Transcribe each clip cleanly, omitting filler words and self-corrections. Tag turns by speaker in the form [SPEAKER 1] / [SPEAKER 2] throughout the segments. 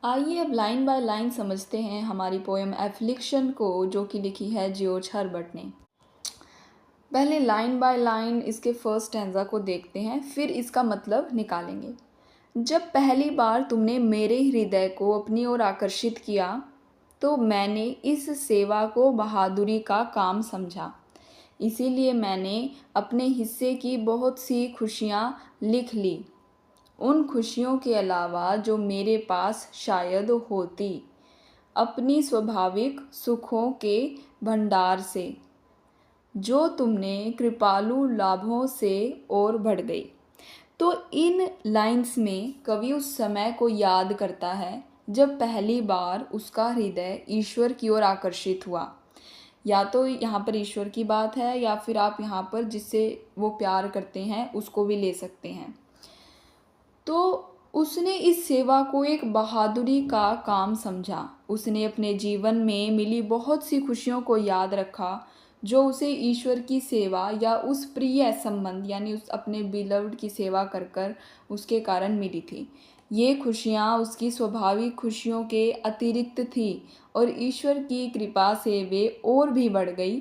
[SPEAKER 1] आइए अब line by line समझते हैं हमारी पोएम एफ्लिक्शन को, जो कि लिखी है जॉर्ज हर्बर्ट ने। पहले लाइन बाय लाइन इसके फर्स्ट स्टैंजा को देखते हैं, फिर इसका मतलब निकालेंगे। जब पहली बार तुमने मेरे हृदय को अपनी ओर आकर्षित किया, तो मैंने इस सेवा को बहादुरी का काम समझा। इसीलिए मैंने अपने हिस्से की बहुत सी खुशियाँ लिख ली, उन खुशियों के अलावा जो मेरे पास शायद होती, अपनी स्वाभाविक सुखों के भंडार से, जो तुमने कृपालु लाभों से और बढ़ गई। तो इन लाइंस में कवि उस समय को याद करता है जब पहली बार उसका हृदय ईश्वर की ओर आकर्षित हुआ। या तो यहाँ पर ईश्वर की बात है, या फिर आप यहाँ पर जिससे वो प्यार करते हैं उसको भी ले सकते हैं। तो उसने इस सेवा को एक बहादुरी का काम समझा। उसने अपने जीवन में मिली बहुत सी खुशियों को याद रखा, जो उसे ईश्वर की सेवा या उस प्रिय संबंध यानी उस अपने बिलव्ड की सेवा कर कर उसके कारण मिली थी। ये खुशियाँ उसकी स्वाभाविक खुशियों के अतिरिक्त थी और ईश्वर की कृपा से वे और भी बढ़ गई।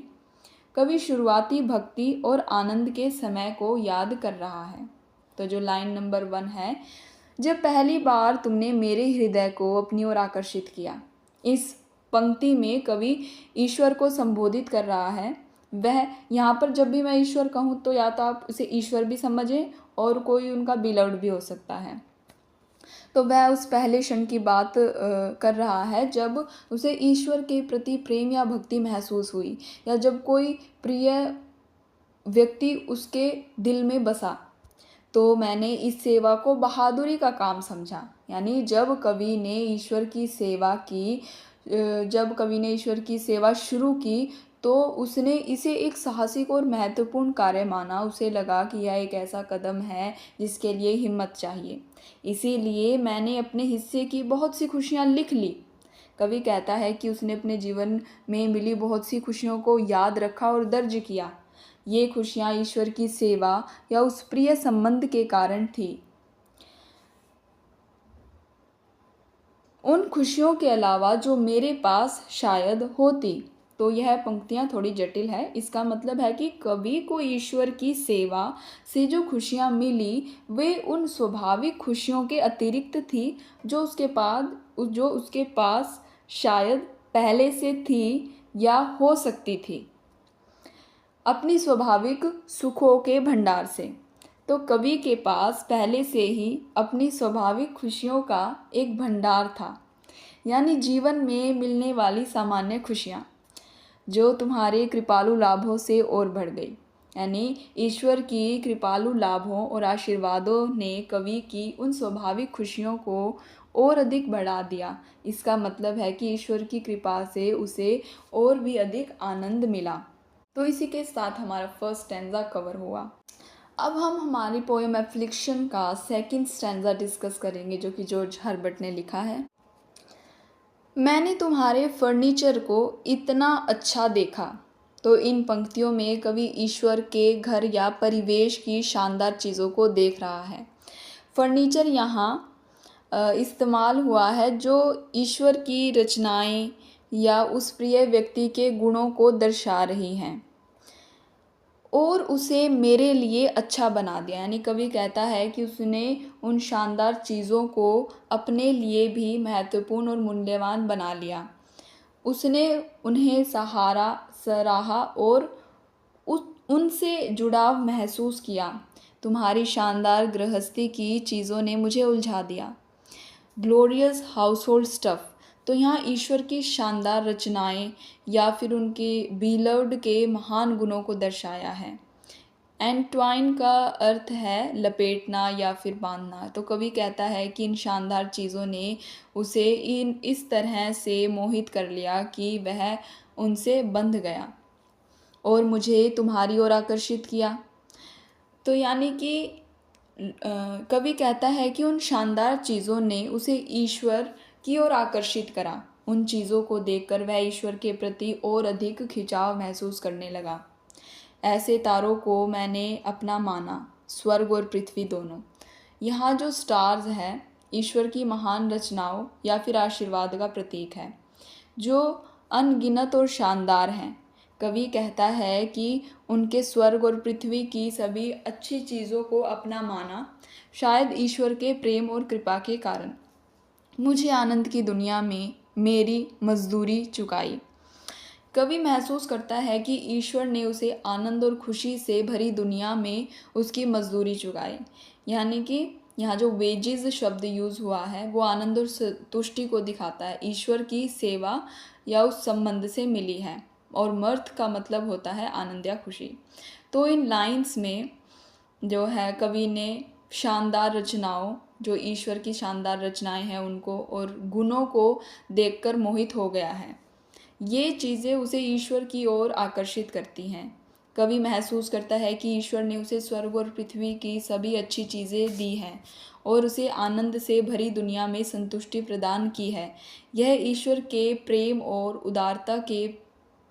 [SPEAKER 1] कवि शुरुआती भक्ति और आनंद के समय को याद कर रहा है। तो जो लाइन नंबर 1 है, जब पहली बार तुमने मेरे हृदय को अपनी ओर आकर्षित किया, इस पंक्ति में कवि ईश्वर को संबोधित कर रहा है। वह यहाँ पर जब भी मैं ईश्वर कहूँ तो या तो आप उसे ईश्वर भी समझें और कोई उनका बिलव्ड भी हो सकता है। तो वह उस पहले क्षण की बात कर रहा है जब उसे ईश्वर के प्रति प्रेम या भक्ति महसूस हुई, या जब कोई प्रिय व्यक्ति उसके दिल में बसा। तो मैंने इस सेवा को बहादुरी का काम समझा। यानी जब कवि ने ईश्वर की सेवा की, जब कवि ने ईश्वर की सेवा शुरू की, तो उसने इसे एक साहसिक और महत्वपूर्ण कार्य माना। उसे लगा कि यह एक ऐसा कदम है जिसके लिए हिम्मत चाहिए। इसीलिए मैंने अपने हिस्से की बहुत सी खुशियाँ लिख ली। कवि कहता है कि उसने अपने जीवन में मिली बहुत सी खुशियों को याद रखा और दर्ज किया। ये खुशियाँ ईश्वर की सेवा या उस प्रिय संबंध के कारण थी। उन खुशियों के अलावा जो मेरे पास शायद होती। तो यह पंक्तियाँ थोड़ी जटिल है। इसका मतलब है कि कवि को ईश्वर की सेवा से जो खुशियाँ मिली, वे उन स्वाभाविक खुशियों के अतिरिक्त थी जो उसके पास शायद पहले से थी या हो सकती थी, अपनी स्वाभाविक सुखों के भंडार से। तो कवि के पास पहले से ही अपनी स्वाभाविक खुशियों का एक भंडार था, यानी जीवन में मिलने वाली सामान्य खुशियाँ, जो तुम्हारे कृपालु लाभों से और बढ़ गई। यानी ईश्वर की कृपालु लाभों और आशीर्वादों ने कवि की उन स्वाभाविक खुशियों को और अधिक बढ़ा दिया। इसका मतलब है कि ईश्वर की कृपा से उसे और भी अधिक आनंद मिला। तो इसी के साथ हमारा फर्स्ट स्टैंजा कवर हुआ। अब हम हमारी पोएम एफ्लिक्शन का सेकंड स्टैंजा डिस्कस करेंगे, जो कि जॉर्ज हर्बर्ट ने लिखा है। मैंने तुम्हारे फर्नीचर को इतना अच्छा देखा। तो इन पंक्तियों में कवि ईश्वर के घर या परिवेश की शानदार चीज़ों को देख रहा है। फर्नीचर यहाँ इस्तेमाल हुआ है जो ईश्वर की रचनाएं या उस प्रिय व्यक्ति के गुणों को दर्शा रही हैं और उसे मेरे लिए अच्छा बना दिया। यानी कवि कहता है कि उसने उन शानदार चीज़ों को अपने लिए भी महत्वपूर्ण और मूल्यवान बना लिया। उसने उन्हें सराहा और उनसे जुड़ाव महसूस किया। तुम्हारी शानदार गृहस्थी की चीज़ों ने मुझे उलझा दिया। Glorious household stuff. तो यहाँ ईश्वर की शानदार रचनाएं या फिर उनके बिलव्ड के महान गुणों को दर्शाया है। एंट्वाइन का अर्थ है लपेटना या फिर बांधना। तो कवि कहता है कि इन शानदार चीज़ों ने उसे इस तरह से मोहित कर लिया कि वह उनसे बंध गया और मुझे तुम्हारी ओर आकर्षित किया। तो यानी कि कवि कहता है कि उन शानदार चीज़ों ने उसे ईश्वर की ओर आकर्षित करा। उन चीज़ों को देखकर वह ईश्वर के प्रति और अधिक खिंचाव महसूस करने लगा। ऐसे तारों को मैंने अपना माना, स्वर्ग और पृथ्वी दोनों। यहाँ जो स्टार्स है ईश्वर की महान रचनाओं या फिर आशीर्वाद का प्रतीक है, जो अनगिनत और शानदार हैं। कवि कहता है कि उनके स्वर्ग और पृथ्वी की सभी अच्छी चीज़ों को अपना माना, शायद ईश्वर के प्रेम और कृपा के कारण। मुझे आनंद की दुनिया में मेरी मजदूरी चुकाई। कवि महसूस करता है कि ईश्वर ने उसे आनंद और खुशी से भरी दुनिया में उसकी मजदूरी चुकाई। यानी कि यहाँ जो वेजेस शब्द यूज़ हुआ है वो आनंद और संतुष्टि को दिखाता है, ईश्वर की सेवा या उस संबंध से मिली है। और मर्थ का मतलब होता है आनंद या खुशी। तो इन लाइंस में जो है कवि ने शानदार रचनाओं, जो ईश्वर की शानदार रचनाएं हैं उनको और गुणों को देखकर मोहित हो गया है। ये चीज़ें उसे ईश्वर की ओर आकर्षित करती हैं। कवि महसूस करता है कि ईश्वर ने उसे स्वर्ग और पृथ्वी की सभी अच्छी चीज़ें दी हैं और उसे आनंद से भरी दुनिया में संतुष्टि प्रदान की है। यह ईश्वर के प्रेम और उदारता के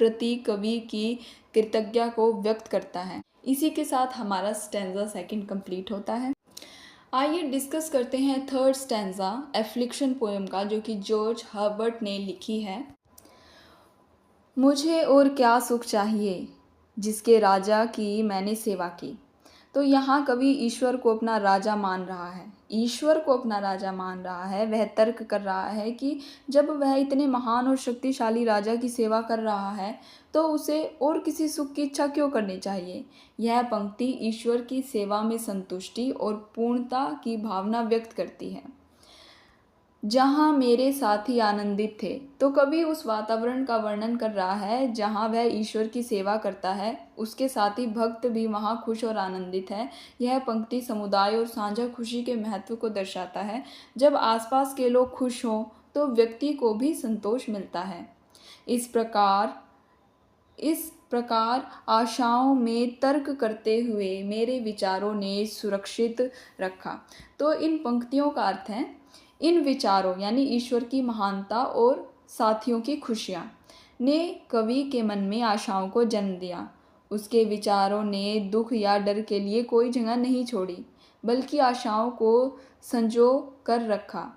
[SPEAKER 1] प्रति कवि की कृतज्ञता को व्यक्त करता है। इसी के साथ हमारा स्टैंजा सेकंड कंप्लीट होता है। आइए डिस्कस करते हैं थर्ड स्टैंजा एफ्लिक्शन पोएम का, जो कि जॉर्ज हर्बर्ट ने लिखी है। मुझे और क्या सुख चाहिए जिसके राजा की मैंने सेवा की। तो यहाँ कवि ईश्वर को अपना राजा मान रहा है, ईश्वर को अपना राजा मान रहा है। वह तर्क कर रहा है कि जब वह इतने महान और शक्तिशाली राजा की सेवा कर रहा है तो उसे और किसी सुख की इच्छा क्यों करनी चाहिए। यह पंक्ति ईश्वर की सेवा में संतुष्टि और पूर्णता की भावना व्यक्त करती है। जहाँ मेरे साथी आनंदित थे, तो कवि उस वातावरण का वर्णन कर रहा है जहाँ वह ईश्वर की सेवा करता है, उसके साथी भक्त भी वहाँ खुश और आनंदित है। यह पंक्ति समुदाय और साझा खुशी के महत्व को दर्शाता है। जब आसपास के लोग खुश हों तो व्यक्ति को भी संतोष मिलता है। इस प्रकार आशाओं में तर्क करते हुए मेरे विचारों ने सुरक्षित रखा। तो इन पंक्तियों का अर्थ है, इन विचारों यानी ईश्वर की महानता और साथियों की खुशियाँ ने कवि के मन में आशाओं को जन्म दिया। उसके विचारों ने दुख या डर के लिए कोई जगह नहीं छोड़ी, बल्कि आशाओं को संजो कर रखा।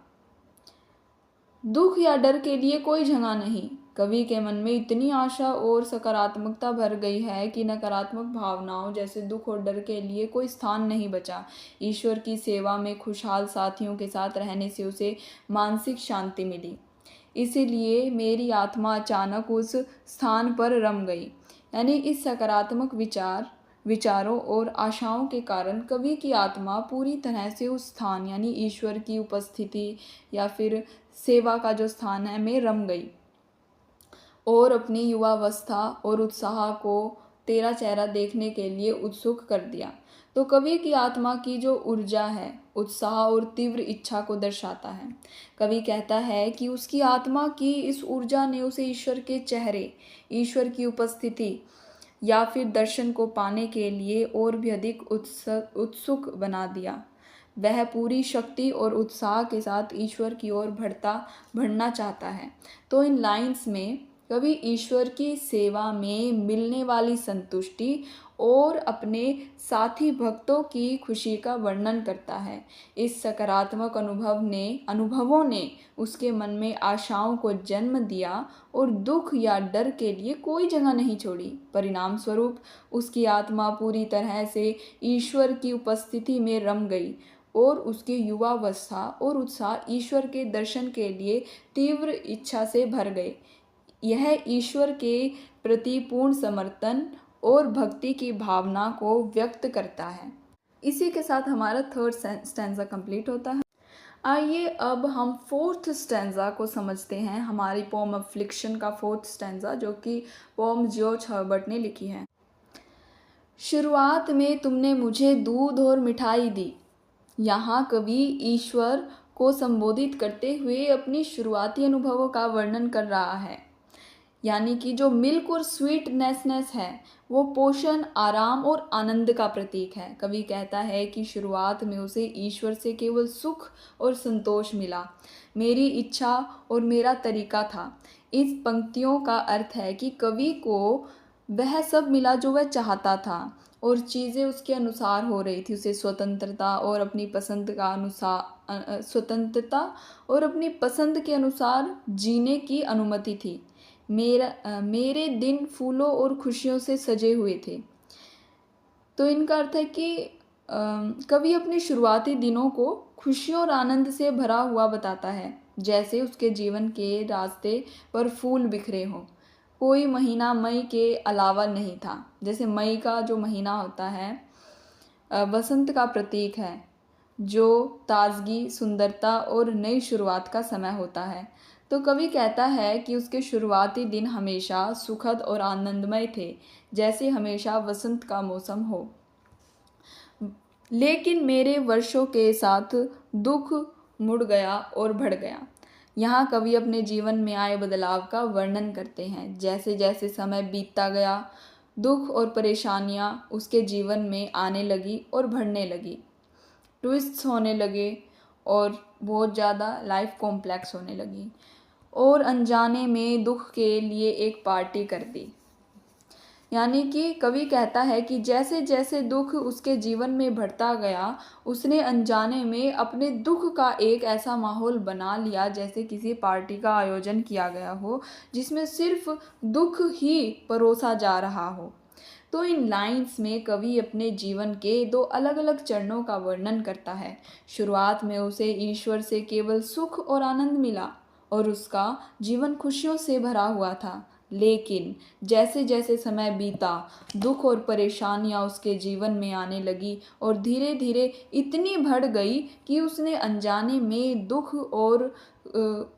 [SPEAKER 1] दुख या डर के लिए कोई जगह नहीं। कवि के मन में इतनी आशा और सकारात्मकता भर गई है कि नकारात्मक भावनाओं जैसे दुख और डर के लिए कोई स्थान नहीं बचा। ईश्वर की सेवा में खुशहाल साथियों के साथ रहने से उसे मानसिक शांति मिली। इसीलिए मेरी आत्मा अचानक उस स्थान पर रम गई। यानी इस सकारात्मक विचारों और आशाओं के कारण कवि की आत्मा पूरी तरह से उस स्थान यानी ईश्वर की उपस्थिति या फिर सेवा का जो स्थान है में रम गई और अपनी युवावस्था और उत्साह को तेरा चेहरा देखने के लिए उत्सुक कर दिया। तो कवि की आत्मा की जो ऊर्जा है, उत्साह और तीव्र इच्छा को दर्शाता है। कवि कहता है कि उसकी आत्मा की इस ऊर्जा ने उसे ईश्वर के चेहरे, ईश्वर की उपस्थिति या फिर दर्शन को पाने के लिए और भी अधिक उत्सुक बना दिया। वह पूरी शक्ति और उत्साह के साथ ईश्वर की ओर बढ़ना चाहता है। तो इन लाइंस में कवि ईश्वर की सेवा में मिलने वाली संतुष्टि और अपने साथी भक्तों की खुशी का वर्णन करता है। इस सकारात्मक अनुभवों ने उसके मन में आशाओं को जन्म दिया और दुख या डर के लिए कोई जगह नहीं छोड़ी। परिणाम स्वरूप उसकी आत्मा पूरी तरह से ईश्वर की उपस्थिति में रम गई और उसके युवावस्था और उत्साह ईश्वर के दर्शन के लिए तीव्र इच्छा से भर गए। यह ईश्वर के प्रति पूर्ण समर्पण और भक्ति की भावना को व्यक्त करता है। इसी के साथ हमारा थर्ड स्टैंजा कंप्लीट होता है। आइए अब हम फोर्थ स्टैंजा को समझते हैं, हमारी पोम एफ्लिक्शन का फोर्थ स्टैंजा, जो कि पोम जॉर्ज हर्बर्ट ने लिखी है। शुरुआत में तुमने मुझे दूध और मिठाई दी। यहाँ कवि ईश्वर को संबोधित करते हुए अपनी शुरुआती अनुभवों का वर्णन कर रहा है। यानी कि जो मिल्क और स्वीटनेस है वो पोषण, आराम और आनंद का प्रतीक है। कवि कहता है कि शुरुआत में उसे ईश्वर से केवल सुख और संतोष मिला, मेरी इच्छा और मेरा तरीका था। इस पंक्तियों का अर्थ है कि कवि को वह सब मिला जो वह चाहता था और चीज़ें उसके अनुसार हो रही थी। उसे स्वतंत्रता और अपनी पसंद का स्वतंत्रता और अपनी पसंद के अनुसार जीने की अनुमति थी। मेरे दिन फूलों और खुशियों से सजे हुए थे। तो इनका अर्थ है कि कवि अपने शुरुआती दिनों को खुशियों और आनंद से भरा हुआ बताता है, जैसे उसके जीवन के रास्ते पर फूल बिखरे हों। कोई महीना मई के अलावा नहीं था। जैसे मई का जो महीना होता है वसंत का प्रतीक है, जो ताजगी, सुंदरता और नई शुरुआत का समय होता है। तो कवि कहता है कि उसके शुरुआती दिन हमेशा सुखद और आनंदमय थे, जैसे हमेशा वसंत का मौसम हो। लेकिन मेरे वर्षों के साथ दुख मुड़ गया और बढ़ गया। यहाँ कवि अपने जीवन में आए बदलाव का वर्णन करते हैं। जैसे जैसे समय बीतता गया, दुख और परेशानियाँ उसके जीवन में आने लगी और बढ़ने लगी। ट्विस्ट्स होने लगे और बहुत ज़्यादा लाइफ कॉम्प्लेक्स होने लगी, और अनजाने में दुख के लिए एक पार्टी कर दी। यानी कि कवि कहता है कि जैसे जैसे दुख उसके जीवन में बढ़ता गया, उसने अनजाने में अपने दुख का एक ऐसा माहौल बना लिया जैसे किसी पार्टी का आयोजन किया गया हो, जिसमें सिर्फ दुख ही परोसा जा रहा हो। तो इन लाइंस में कवि अपने जीवन के दो अलग अलग चरणों का वर्णन करता है। शुरुआत में उसे ईश्वर से केवल सुख और आनंद मिला और उसका जीवन खुशियों से भरा हुआ था। लेकिन जैसे जैसे समय बीता, दुख और परेशानियां उसके जीवन में आने लगी और धीरे धीरे इतनी बढ़ गई कि उसने अनजाने में दुख और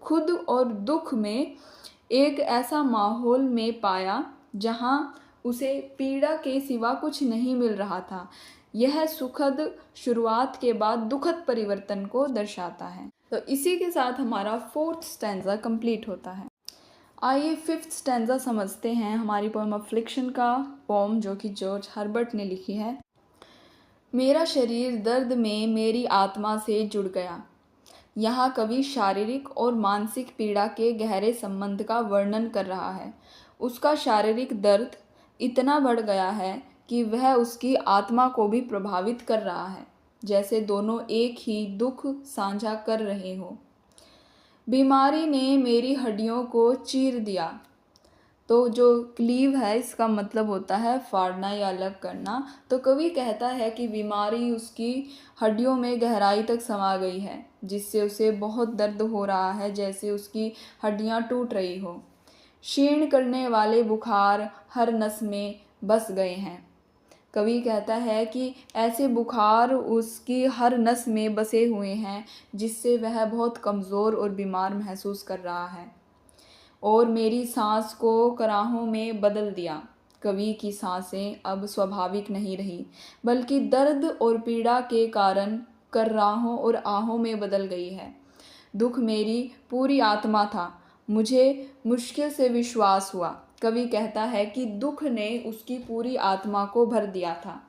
[SPEAKER 1] खुद और दुख में एक ऐसा माहौल में पाया जहां उसे पीड़ा के सिवा कुछ नहीं मिल रहा था। यह सुखद शुरुआत के बाद दुखद परिवर्तन को दर्शाता है। तो इसी के साथ हमारा 4th स्टैंजा कंप्लीट होता है। आइए 5th स्टैंजा समझते हैं हमारी पोएम अफ्लिक्शन का, पोएम जो कि जॉर्ज हर्बर्ट ने लिखी है। मेरा शरीर दर्द में मेरी आत्मा से जुड़ गया। यहाँ कवि शारीरिक और मानसिक पीड़ा के गहरे संबंध का वर्णन कर रहा है। उसका शारीरिक दर्द इतना बढ़ गया है कि वह उसकी आत्मा को भी प्रभावित कर रहा है, जैसे दोनों एक ही दुख साझा कर रहे हों। बीमारी ने मेरी हड्डियों को चीर दिया। तो जो क्लीव है इसका मतलब होता है फाड़ना या अलग करना। तो कवि कहता है कि बीमारी उसकी हड्डियों में गहराई तक समा गई है, जिससे उसे बहुत दर्द हो रहा है, जैसे उसकी हड्डियां टूट रही हो। क्षीण करने वाले बुखार हर नस में बस गए हैं। कवि कहता है कि ऐसे बुखार उसकी हर नस में बसे हुए हैं, जिससे वह बहुत कमज़ोर और बीमार महसूस कर रहा है। और मेरी सांस को कराहों में बदल दिया। कवि की सांसें अब स्वाभाविक नहीं रही, बल्कि दर्द और पीड़ा के कारण कराहों और आहों में बदल गई है। दुख मेरी पूरी आत्मा था। मुझे मुश्किल से विश्वास हुआ। कवि कहता है कि दुख ने उसकी पूरी आत्मा को भर दिया था।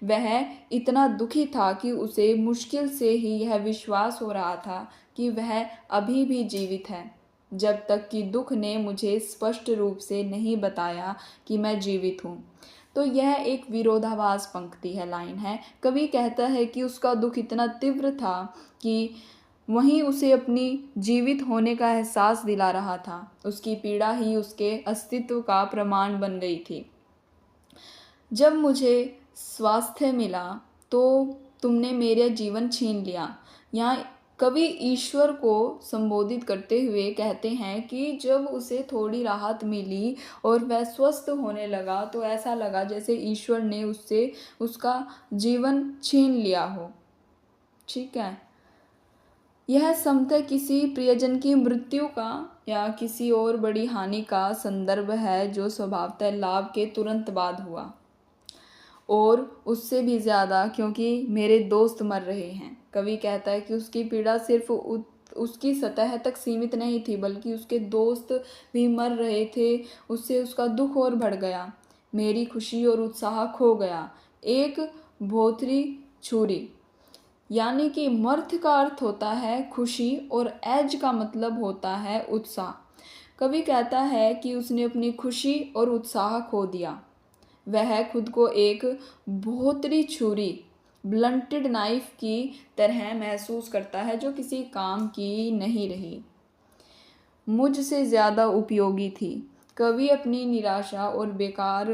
[SPEAKER 1] वह इतना दुखी था कि उसे मुश्किल से ही यह विश्वास हो रहा था कि वह अभी भी जीवित है, जब तक कि दुख ने मुझे स्पष्ट रूप से नहीं बताया कि मैं जीवित हूँ। तो यह एक विरोधाभास पंक्ति है, लाइन है। कवि कहता है कि उसका दुख इतना तीव्र था कि वहीं उसे अपनी जीवित होने का एहसास दिला रहा था। उसकी पीड़ा ही उसके अस्तित्व का प्रमाण बन गई थी। जब मुझे स्वास्थ्य मिला तो तुमने मेरा जीवन छीन लिया। यहाँ कवि ईश्वर को संबोधित करते हुए कहते हैं कि जब उसे थोड़ी राहत मिली और वह स्वस्थ होने लगा, तो ऐसा लगा जैसे ईश्वर ने उससे उसका जीवन छीन लिया हो। ठीक है, यह समतः किसी प्रियजन की मृत्यु का या किसी और बड़ी हानि का संदर्भ है, जो स्वभावतः लाभ के तुरंत बाद हुआ, और उससे भी ज़्यादा क्योंकि मेरे दोस्त मर रहे हैं। कवि कहता है कि उसकी पीड़ा सिर्फ उसकी सतह तक सीमित नहीं थी, बल्कि उसके दोस्त भी मर रहे थे। उससे उसका दुख और बढ़ गया। मेरी खुशी और उत्साह खो गया। एक भोथरी छुरी, यानी कि मर्थ का अर्थ होता है खुशी और एज का मतलब होता है उत्साह। कवि कहता है कि उसने अपनी खुशी और उत्साह खो दिया। वह खुद को एक भोथरी छुरी ब्लंटेड नाइफ की तरह महसूस करता है जो किसी काम की नहीं रही, मुझसे ज़्यादा उपयोगी थी। कवि अपनी निराशा और बेकार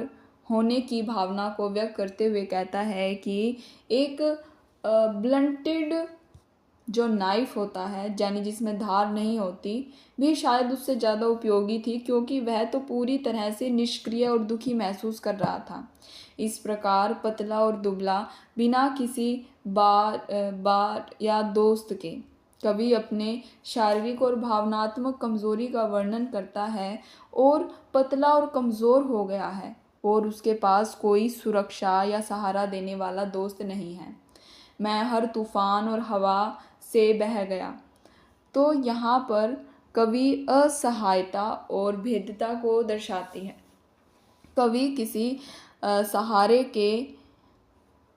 [SPEAKER 1] होने की भावना को व्यक्त करते हुए कहता है कि एक ब्लंटेड जो नाइफ होता है, यानी जिसमें धार नहीं होती, भी शायद उससे ज़्यादा उपयोगी थी, क्योंकि वह तो पूरी तरह से निष्क्रिय और दुखी महसूस कर रहा था। इस प्रकार पतला और दुबला, बिना किसी बार या दोस्त के, कवि अपने शारीरिक और भावनात्मक कमजोरी का वर्णन करता है और पतला और कमज़ोर हो गया है और उसके पास कोई सुरक्षा या सहारा देने वाला दोस्त नहीं है। मैं हर तूफान और हवा से बह गया। तो यहाँ पर कवि असहायता और भेद्यता को दर्शाती है। कवि किसी सहारे के,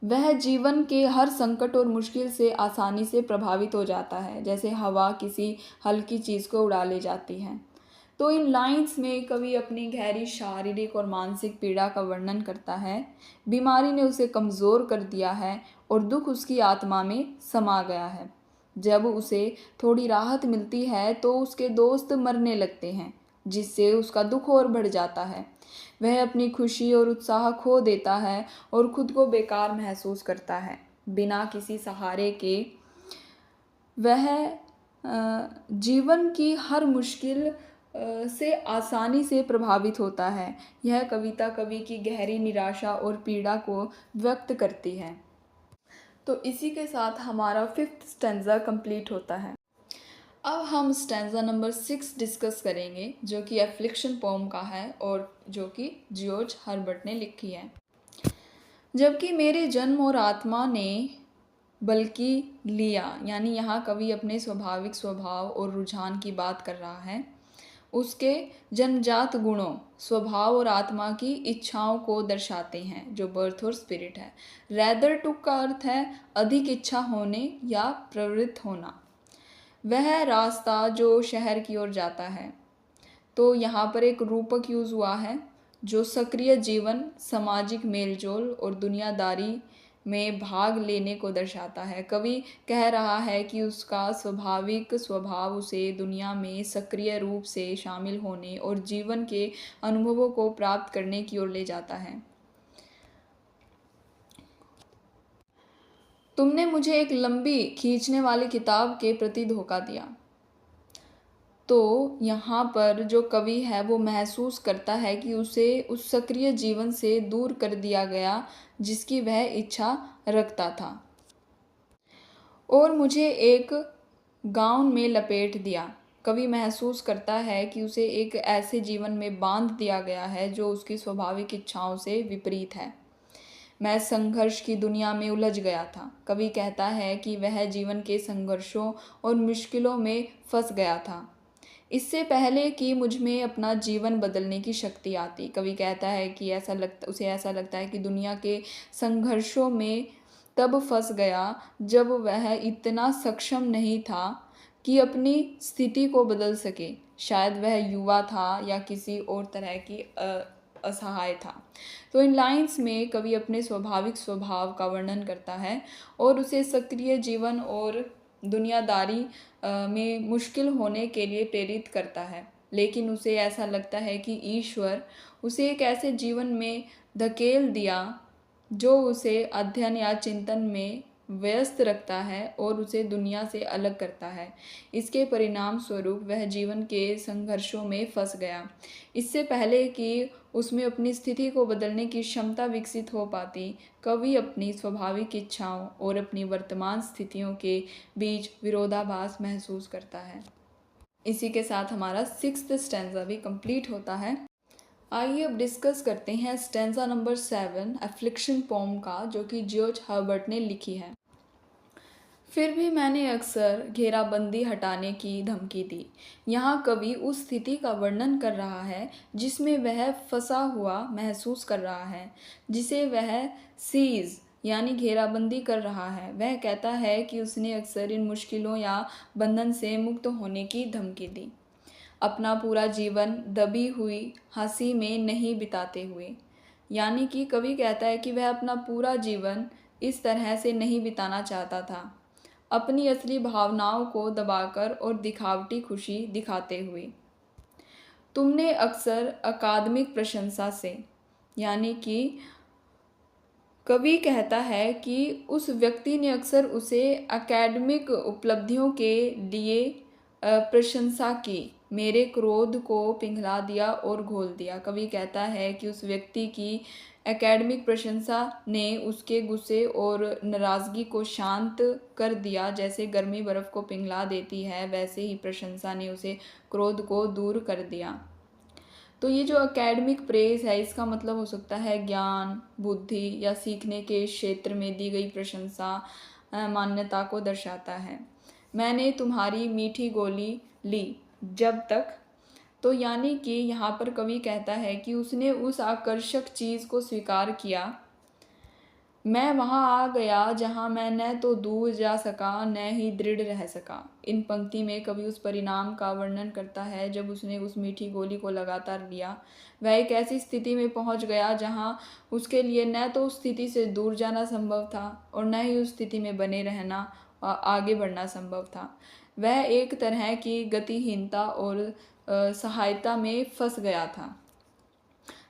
[SPEAKER 1] वह जीवन के हर संकट और मुश्किल से आसानी से प्रभावित हो जाता है, जैसे हवा किसी हल्की चीज़ को उड़ा ले जाती है। तो इन लाइंस में कवि अपनी गहरी शारीरिक और मानसिक पीड़ा का वर्णन करता है। बीमारी ने उसे कमज़ोर कर दिया है और दुख उसकी आत्मा में समा गया है। जब उसे थोड़ी राहत मिलती है तो उसके दोस्त मरने लगते हैं, जिससे उसका दुख और बढ़ जाता है। वह अपनी खुशी और उत्साह खो देता है और खुद को बेकार महसूस करता है। बिना किसी सहारे के वह जीवन की हर मुश्किल से आसानी से प्रभावित होता है। यह कविता कवि की गहरी निराशा और पीड़ा को व्यक्त करती है। तो इसी के साथ हमारा 5th स्टैंजा कंप्लीट होता है। अब हम स्टैंजा नंबर 6 डिस्कस करेंगे, जो कि एफ्लिक्शन पोम का है और जो कि जॉर्ज हर्बर्ट ने लिखी है। जबकि मेरे जन्म और आत्मा ने बल्कि लिया, यानी यहाँ कवि अपने स्वाभाविक स्वभाव और रुझान की बात कर रहा है। उसके जन्मजात गुणों, स्वभाव और आत्मा की इच्छाओं को दर्शाते हैं, जो बर्थ और स्पिरिट है। रैदर टू का अर्थ है अधिक इच्छा होने या प्रवृत्त होना। वह रास्ता जो शहर की ओर जाता है। तो यहाँ पर एक रूपक यूज़ हुआ है जो सक्रिय जीवन, सामाजिक मेलजोल और दुनियादारी में भाग लेने को दर्शाता है। कवि कह रहा है कि उसका स्वाभाविक स्वभाव उसे दुनिया में सक्रिय रूप से शामिल होने और जीवन के अनुभवों को प्राप्त करने की ओर ले जाता है। तुमने मुझे एक लंबी खींचने वाली किताब के प्रति धोखा दिया। तो यहाँ पर जो कवि है वो महसूस करता है कि उसे उस सक्रिय जीवन से दूर कर दिया गया जिसकी वह इच्छा रखता था, और मुझे एक गाउन में लपेट दिया। कवि महसूस करता है कि उसे एक ऐसे जीवन में बांध दिया गया है जो उसकी स्वाभाविक इच्छाओं से विपरीत है। मैं संघर्ष की दुनिया में उलझ गया था। कवि कहता है कि वह जीवन के संघर्षों और मुश्किलों में फंस गया था, इससे पहले कि मुझ में अपना जीवन बदलने की शक्ति आती। कवि कहता है कि उसे ऐसा लगता है कि दुनिया के संघर्षों में तब फंस गया जब वह इतना सक्षम नहीं था कि अपनी स्थिति को बदल सके। शायद वह युवा था या किसी और तरह की असहाय था। तो इन लाइंस में कवि अपने स्वाभाविक स्वभाव का वर्णन करता है और उसे सक्रिय जीवन और दुनियादारी में मुश्किल होने के लिए प्रेरित करता है। लेकिन उसे ऐसा लगता है कि ईश्वर उसे एक ऐसे जीवन में धकेल दिया जो उसे अध्ययन या चिंतन में व्यस्त रखता है और उसे दुनिया से अलग करता है। इसके परिणाम स्वरूप वह जीवन के संघर्षों में फंस गया। इससे पहले कि उसमें अपनी स्थिति को बदलने की क्षमता विकसित हो पाती, कवि अपनी स्वाभाविक इच्छाओं और अपनी वर्तमान स्थितियों के बीच विरोधाभास महसूस करता है। इसी के साथ हमारा 6th स्टैंजा भी कंप्लीट होता है। आइए अब डिस्कस करते हैं स्टैंजा नंबर 7 एफ्लिक्शन पोम का, जो कि जॉर्ज हर्बर्ट ने लिखी है। फिर भी मैंने अक्सर घेराबंदी हटाने की धमकी दी। यहाँ कवि उस स्थिति का वर्णन कर रहा है जिसमें वह फंसा हुआ महसूस कर रहा है, जिसे वह सीज यानी घेराबंदी कर रहा है। वह कहता है कि उसने अक्सर इन मुश्किलों या बंधन से मुक्त होने की धमकी दी, अपना पूरा जीवन दबी हुई हंसी में नहीं बिताते हुए। यानी कि कवि कहता है कि वह अपना पूरा जीवन इस तरह से नहीं बिताना चाहता था, अपनी असली भावनाओं को दबाकर और दिखावटी खुशी दिखाते हुए। तुमने अक्सर अकादमिक प्रशंसा से, यानी कि कवि कहता है कि उस व्यक्ति ने अक्सर उसे एकेडमिक उपलब्धियों के लिए प्रशंसा की, मेरे क्रोध को पिघला दिया और घोल दिया। कवि कहता है कि उस व्यक्ति की एकेडमिक प्रशंसा ने उसके गुस्से और नाराज़गी को शांत कर दिया। जैसे गर्मी बर्फ़ को पिघला देती है, वैसे ही प्रशंसा ने उसे क्रोध को दूर कर दिया। तो ये जो एकेडमिक प्रेज़ है, इसका मतलब हो सकता है ज्ञान, बुद्धि या सीखने के क्षेत्र में दी गई प्रशंसा, मान्यता को दर्शाता है। मैंने तुम्हारी मीठी गोली ली जब तक, तो यानी कि यहाँ पर कवि कहता है कि उसने उस आकर्षक चीज़ को स्वीकार किया। मैं वहाँ आ गया जहाँ मैं न तो दूर जा सका न ही दृढ़ रह सका। इन पंक्ति में कवि उस परिणाम का वर्णन करता है जब उसने उस मीठी गोली को लगातार लिया। वह एक ऐसी स्थिति में पहुँच गया जहाँ उसके लिए न तो उस स्थिति से दूर जाना संभव था और न ही उस स्थिति में बने रहना, आगे बढ़ना संभव था। वह एक तरह की गतिहीनता और सहायता में फंस गया था।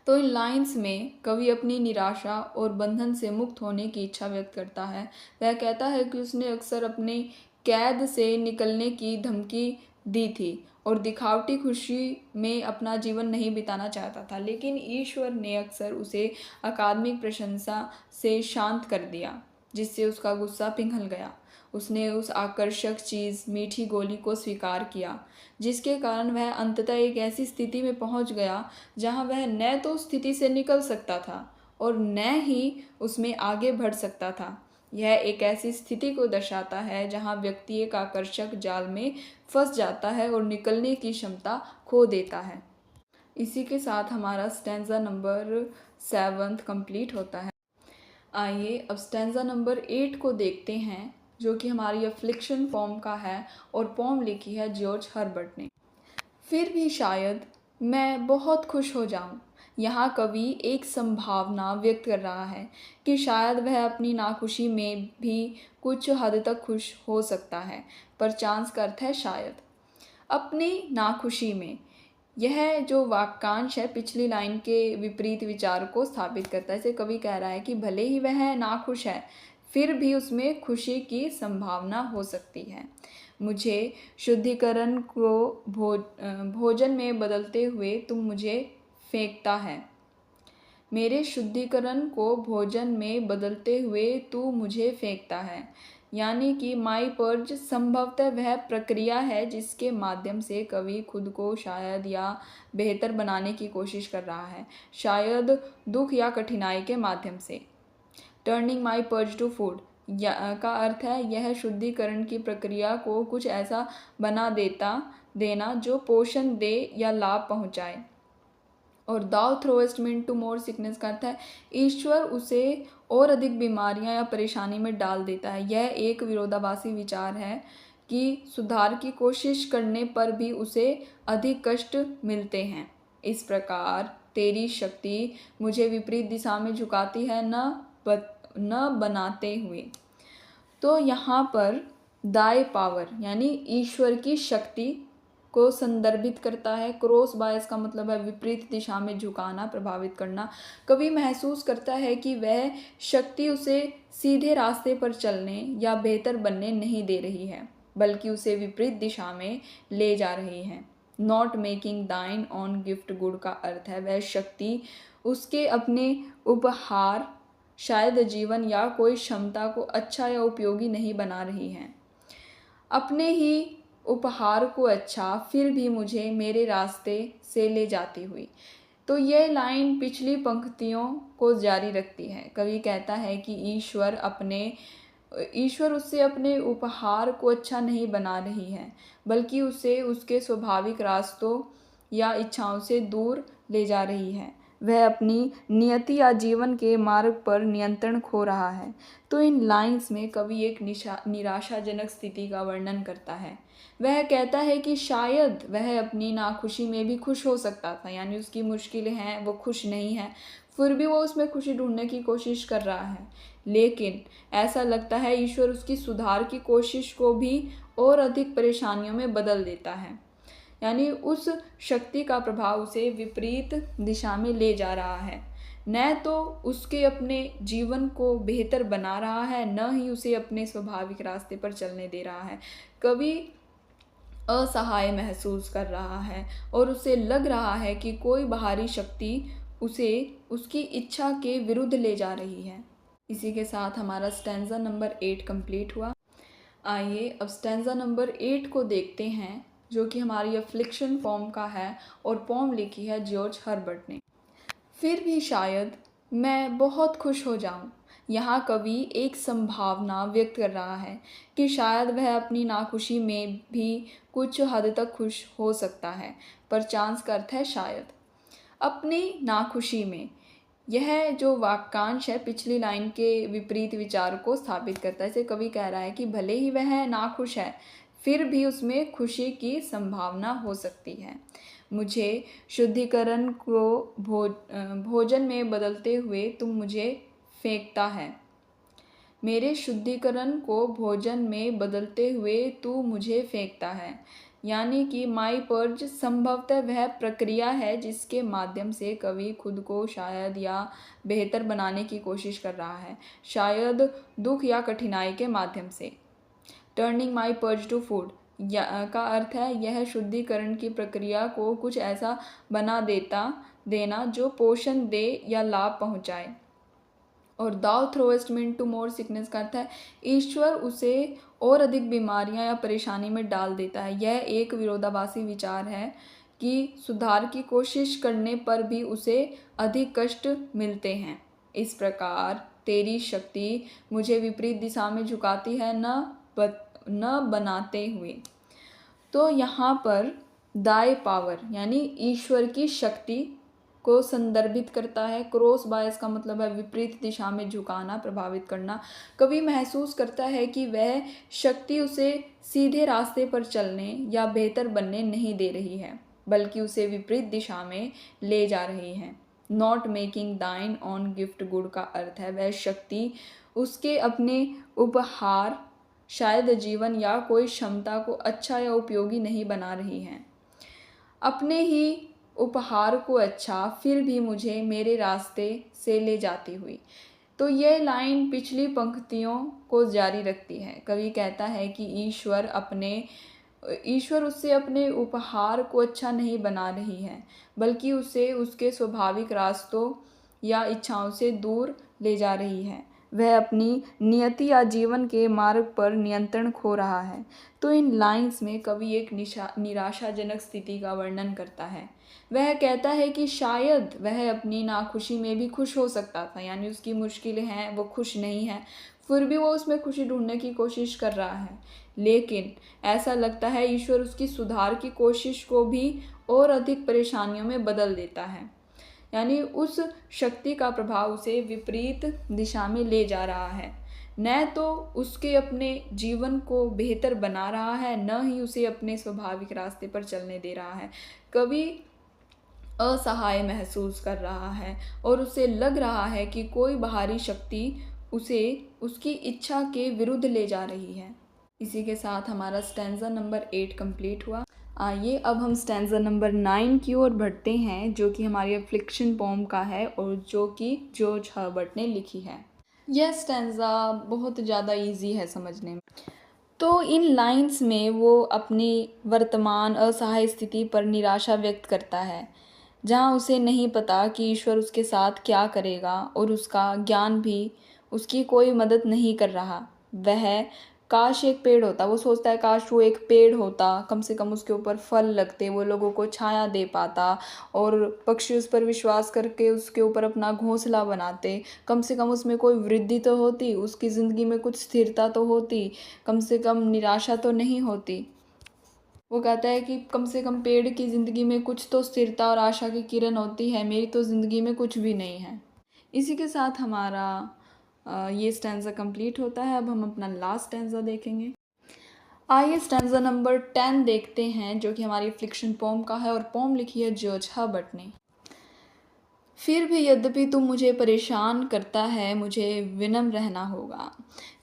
[SPEAKER 1] तो इन लाइंस में कवि अपनी निराशा और बंधन से मुक्त होने की इच्छा व्यक्त करता है। वह कहता है कि उसने अक्सर अपने कैद से निकलने की धमकी दी थी और दिखावटी खुशी में अपना जीवन नहीं बिताना चाहता था, लेकिन ईश्वर ने अक्सर उसे अकादमिक प्रशंसा से शांत कर दिया, जिससे उसका गुस्सा पिघल गया। उसने उस आकर्षक चीज़ मीठी गोली को स्वीकार किया, जिसके कारण वह अंततः एक ऐसी स्थिति में पहुंच गया जहां वह न तो उस स्थिति से निकल सकता था और न ही उसमें आगे बढ़ सकता था। यह एक ऐसी स्थिति को दर्शाता है जहां व्यक्ति एक आकर्षक जाल में फंस जाता है और निकलने की क्षमता खो देता है। इसी के साथ हमारा स्टैंजा नंबर 7 कंप्लीट होता है। आइए अब स्टैंजा नंबर 8 को देखते हैं, जो कि हमारी अफ्लिक्शन पोम का है और पोम लिखी है जॉर्ज हर्बर्ट ने। फिर भी शायद मैं बहुत खुश हो जाऊं। यहाँ कवि एक संभावना व्यक्त कर रहा है कि शायद वह अपनी नाखुशी में भी कुछ हद तक खुश हो सकता है, पर चांस का अर्थ है शायद। अपनी नाखुशी में, यह जो वाक्यांश है पिछली लाइन के विपरीत विचार को स्थापित करता है। इसे कवि कह रहा है कि भले ही वह नाखुश है, फिर भी उसमें खुशी की संभावना हो सकती है। मुझे शुद्धिकरण को भोजन में बदलते हुए तुम मुझे फेंकता है। मेरे शुद्धिकरण को भोजन में बदलते हुए तू मुझे फेंकता है। यानी कि माई पर्ज संभवतः वह प्रक्रिया है जिसके माध्यम से कवि खुद को शायद या बेहतर बनाने की कोशिश कर रहा है, शायद दुख या कठिनाई के माध्यम से। Turning my purge to food का अर्थ है यह शुद्धिकरण की प्रक्रिया को कुछ ऐसा बना देना जो पोषण दे या लाभ पहुंचाए। और दाउ थ्रोएस्ट मी इनटू मोर सिकनेस का अर्थ है ईश्वर उसे और अधिक बीमारियां या परेशानी में डाल देता है। यह एक विरोधाभासी विचार है कि सुधार की कोशिश करने पर भी उसे अधिक कष्ट मिलते हैं। इस प्रकार तेरी शक्ति मुझे विपरीत दिशा में झुकाती है, न बनाते हुए। तो यहाँ पर दाय पावर यानी ईश्वर की शक्ति को संदर्भित करता है। क्रॉस बायस का मतलब है विपरीत दिशा में झुकाना, प्रभावित करना। कवि महसूस करता है कि वह शक्ति उसे सीधे रास्ते पर चलने या बेहतर बनने नहीं दे रही है, बल्कि उसे विपरीत दिशा में ले जा रही है। नॉट मेकिंग दाइन ऑन गिफ्ट गुड का अर्थ है वह शक्ति उसके अपने उपहार, शायद जीवन या कोई क्षमता को अच्छा या उपयोगी नहीं बना रही है। अपने ही उपहार को अच्छा, फिर भी मुझे मेरे रास्ते से ले जाती हुई। तो यह लाइन पिछली पंक्तियों को जारी रखती है। कवि कहता है कि ईश्वर उससे अपने उपहार को अच्छा नहीं बना रही है, बल्कि उसे उसके स्वाभाविक रास्तों या इच्छाओं से दूर ले जा रही है। वह अपनी नियति या जीवन के मार्ग पर नियंत्रण खो रहा है। तो इन लाइंस में कवि एक निराशाजनक स्थिति का वर्णन करता है। वह कहता है कि शायद वह अपनी नाखुशी में भी खुश हो सकता था, यानी उसकी मुश्किलें हैं, वो खुश नहीं है, फिर भी वो उसमें खुशी ढूंढने की कोशिश कर रहा है, लेकिन ऐसा लगता है ईश्वर उसकी सुधार की कोशिश को भी और अधिक परेशानियों में बदल देता है। यानी उस शक्ति का प्रभाव उसे विपरीत दिशा में ले जा रहा है। न तो उसके अपने जीवन को बेहतर बना रहा है, न ही उसे अपने स्वाभाविक रास्ते पर चलने दे रहा है। कवि असहाय महसूस कर रहा है और उसे लग रहा है कि कोई बाहरी शक्ति उसे उसकी इच्छा के विरुद्ध ले जा रही है। इसी के साथ हमारा स्टैंजा नंबर 8 कंप्लीट हुआ। आइए अब स्टैंजा नंबर 8 को देखते हैं, जो कि हमारी अफ्लिक्शन पोम का है और पोम लिखी है जॉर्ज हर्बर्ट ने। फिर भी शायद मैं बहुत खुश हो जाऊं। यहाँ कवि एक संभावना व्यक्त कर रहा है कि शायद वह अपनी नाखुशी में भी कुछ हद तक खुश हो सकता है, पर चांस का अर्थ है शायद। अपनी नाखुशी में, यह जो वाक्यांश है पिछली लाइन के विपरीत विचार को स्थापित करता है। इसे कवि कह रहा है कि भले ही वह नाखुश है, फिर भी उसमें खुशी की संभावना हो सकती है। मुझे शुद्धिकरण को भोजन में बदलते हुए तुम मुझे फेंकता है। मेरे शुद्धिकरण को भोजन में बदलते हुए तू मुझे फेंकता है। यानी कि माई पर्ज संभवतः वह प्रक्रिया है जिसके माध्यम से कवि खुद को शायद या बेहतर बनाने की कोशिश कर रहा है, शायद दुख या कठिनाई के माध्यम से। Turning my purge to food का अर्थ है यह शुद्धिकरण की प्रक्रिया को कुछ ऐसा बना देना जो पोषण दे या लाभ पहुंचाए। और दाउ थ्रोएस्ट मी इनटू मोर सिकनेस का अर्थ है ईश्वर उसे और अधिक बीमारियां या परेशानी में डाल देता है। यह एक विरोधाभासी विचार है कि सुधार की कोशिश करने पर भी उसे अधिक कष्ट मिलते हैं। इस प्रकार तेरी शक्ति मुझे विपरीत दिशा में झुकाती है, न बनाते हुए। तो यहाँ पर दाई पावर यानी ईश्वर की शक्ति को संदर्भित करता है। क्रॉस बायस का मतलब है विपरीत दिशा में झुकाना, प्रभावित करना। कवि महसूस करता है कि वह शक्ति उसे सीधे रास्ते पर चलने या बेहतर बनने नहीं दे रही है, बल्कि उसे विपरीत दिशा में ले जा रही है। नॉट मेकिंग दाइन ऑन गिफ्ट गुड का अर्थ है वह शक्ति उसके अपने उपहार, शायद जीवन या कोई क्षमता को अच्छा या उपयोगी नहीं बना रही है। अपने ही उपहार को अच्छा, फिर भी मुझे मेरे रास्ते से ले जाती हुई। तो यह लाइन पिछली पंक्तियों को जारी रखती है। कवि कहता है कि ईश्वर उससे अपने उपहार को अच्छा नहीं बना रही है, बल्कि उसे उसके स्वाभाविक रास्तों या इच्छाओं से दूर ले जा रही है। वह अपनी नियति या जीवन के मार्ग पर नियंत्रण खो रहा है। तो इन लाइंस में कवि एक निराशाजनक स्थिति का वर्णन करता है। वह कहता है कि शायद वह अपनी नाखुशी में भी खुश हो सकता था, यानी उसकी मुश्किलें हैं, वो खुश नहीं है, फिर भी वो उसमें खुशी ढूंढने की कोशिश कर रहा है, लेकिन ऐसा लगता है ईश्वर उसकी सुधार की कोशिश को भी और अधिक परेशानियों में बदल देता है। यानी उस शक्ति का प्रभाव उसे विपरीत दिशा में ले जा रहा है। न तो उसके अपने जीवन को बेहतर बना रहा है, न ही उसे अपने स्वाभाविक रास्ते पर चलने दे रहा है। कवि असहाय महसूस कर रहा है और उसे लग रहा है कि कोई बाहरी शक्ति उसे उसकी इच्छा के विरुद्ध ले जा रही है। इसी के साथ हमारा स्टैंजा नंबर 8 कंप्लीट हुआ। आइए अब हम स्टैंजा नंबर 9 की ओर बढ़ते हैं, जो कि हमारी अफ्लिक्शन पोम का है और जो कि जॉर्ज हर्बर्ट ने लिखी है। यह स्टैंजा बहुत ज़्यादा इजी है समझने में। तो इन लाइंस में वो अपनी वर्तमान असहाय स्थिति पर निराशा व्यक्त करता है, जहाँ उसे नहीं पता कि ईश्वर उसके साथ क्या करेगा और उसका ज्ञान भी उसकी कोई मदद नहीं कर रहा। वह काश एक पेड़ होता, वो सोचता है काश वो एक पेड़ होता, कम से कम उसके ऊपर फल लगते, वो लोगों को छाया दे पाता और पक्षी उस पर विश्वास करके उसके ऊपर अपना घोंसला बनाते, कम से कम उसमें कोई वृद्धि तो होती, उसकी ज़िंदगी में कुछ स्थिरता तो होती, कम से कम निराशा तो नहीं होती। वो कहता है कि कम से कम पेड़ की ज़िंदगी में कुछ तो स्थिरता और आशा की किरण होती है, मेरी तो ज़िंदगी में कुछ भी नहीं है। इसी के साथ हमारा ये स्टैंजा कंप्लीट होता है। अब हम अपना लास्ट स्टैंजा देखेंगे। आइए स्टैंजा नंबर 10 देखते हैं, जो कि हमारी अफ्लिक्शन पोम का है और पोम लिखी है जॉर्ज हर्बर्ट ने। फिर भी यद्यपि तुम मुझे परेशान करता है, मुझे विनम्र रहना होगा।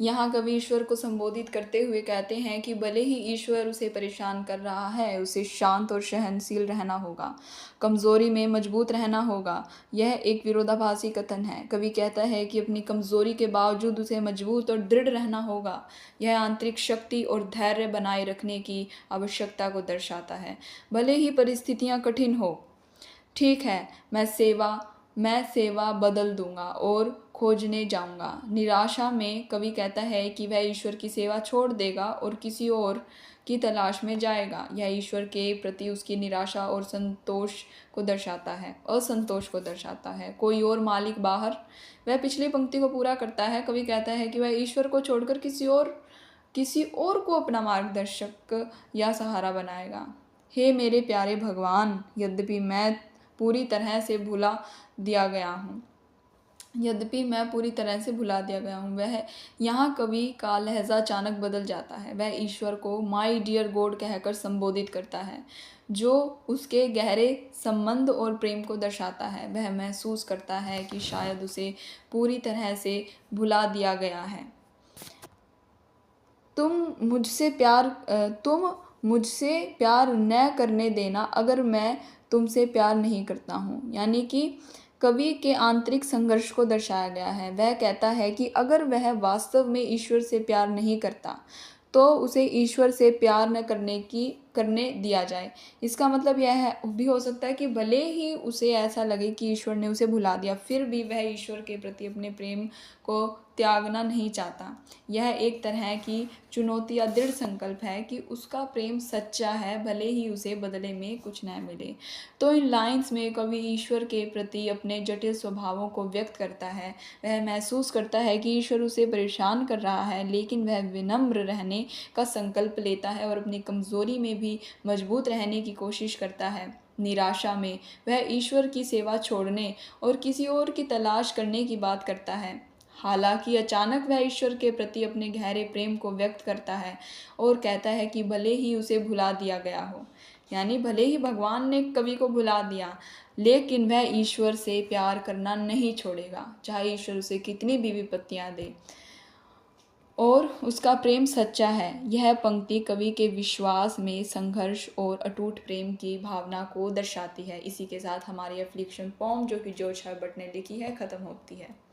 [SPEAKER 1] यहाँ कवि ईश्वर को संबोधित करते हुए कहते हैं कि भले ही ईश्वर उसे परेशान कर रहा है, उसे शांत और सहनशील रहना होगा, कमज़ोरी में मजबूत रहना होगा। यह एक विरोधाभासी कथन है। कवि कहता है कि अपनी कमज़ोरी के बावजूद उसे मजबूत और दृढ़ रहना होगा। यह आंतरिक शक्ति और धैर्य बनाए रखने की आवश्यकता को दर्शाता है, भले ही परिस्थितियाँ कठिन हो। ठीक है, मैं सेवा बदल दूंगा और खोजने जाऊंगा। निराशा में कवि कहता है कि वह ईश्वर की सेवा छोड़ देगा और किसी और की तलाश में जाएगा। यह ईश्वर के प्रति उसकी निराशा और असंतोष को दर्शाता है। कोई और मालिक बाहर। वह पिछली पंक्ति को पूरा करता है। कवि कहता है कि वह ईश्वर को छोड़कर किसी और को अपना मार्गदर्शक या सहारा बनाएगा। हे मेरे प्यारे भगवान, यद्यपि मैं पूरी तरह से भुला दिया गया हूँ वह यहाँ कवि का लहजा अचानक बदल जाता है। वह ईश्वर को माई डियर गॉड कहकर संबोधित करता है, जो उसके गहरे संबंध और प्रेम को दर्शाता है। वह महसूस करता है कि शायद उसे पूरी तरह से भुला दिया गया है। तुम मुझसे प्यार न करने देना अगर मैं तुमसे प्यार नहीं करता हूँ। यानी कि कवि के आंतरिक संघर्ष को दर्शाया गया है। वह कहता है कि अगर वह वास्तव में ईश्वर से प्यार नहीं करता तो उसे ईश्वर से प्यार न करने दिया जाए। इसका मतलब यह भी हो सकता है कि भले ही उसे ऐसा लगे कि ईश्वर ने उसे भुला दिया, फिर भी वह ईश्वर के प्रति अपने प्रेम को त्यागना नहीं चाहता। यह एक तरह की चुनौती या दृढ़ संकल्प है कि उसका प्रेम सच्चा है, भले ही उसे बदले में कुछ न मिले। तो इन लाइंस में कवि ईश्वर के प्रति अपने जटिल स्वभावों को व्यक्त करता है। वह महसूस करता है कि ईश्वर उसे परेशान कर रहा है, लेकिन वह विनम्र रहने का संकल्प लेता है और अपनी कमज़ोरी में भी मजबूत रहने की कोशिश करता है। निराशा में वह ईश्वर की सेवा छोड़ने और किसी और की तलाश करने की बात करता है। हालांकि अचानक वह ईश्वर के प्रति अपने गहरे प्रेम को व्यक्त करता है और कहता है कि भले ही उसे भुला दिया गया हो, यानी भले ही भगवान ने कवि को भुला दिया, लेकिन वह ईश्वर से प्यार करना नहीं छोड़ेगा, चाहे ईश्वर उसे कितनी भी विपत्तियां दे, और उसका प्रेम सच्चा है। यह पंक्ति कवि के विश्वास में संघर्ष और अटूट प्रेम की भावना को दर्शाती है। इसी के साथ हमारी एफ्लिक्शन पोम, जो कि जॉर्ज हर्बर्ट ने लिखी है, ख़त्म होती है।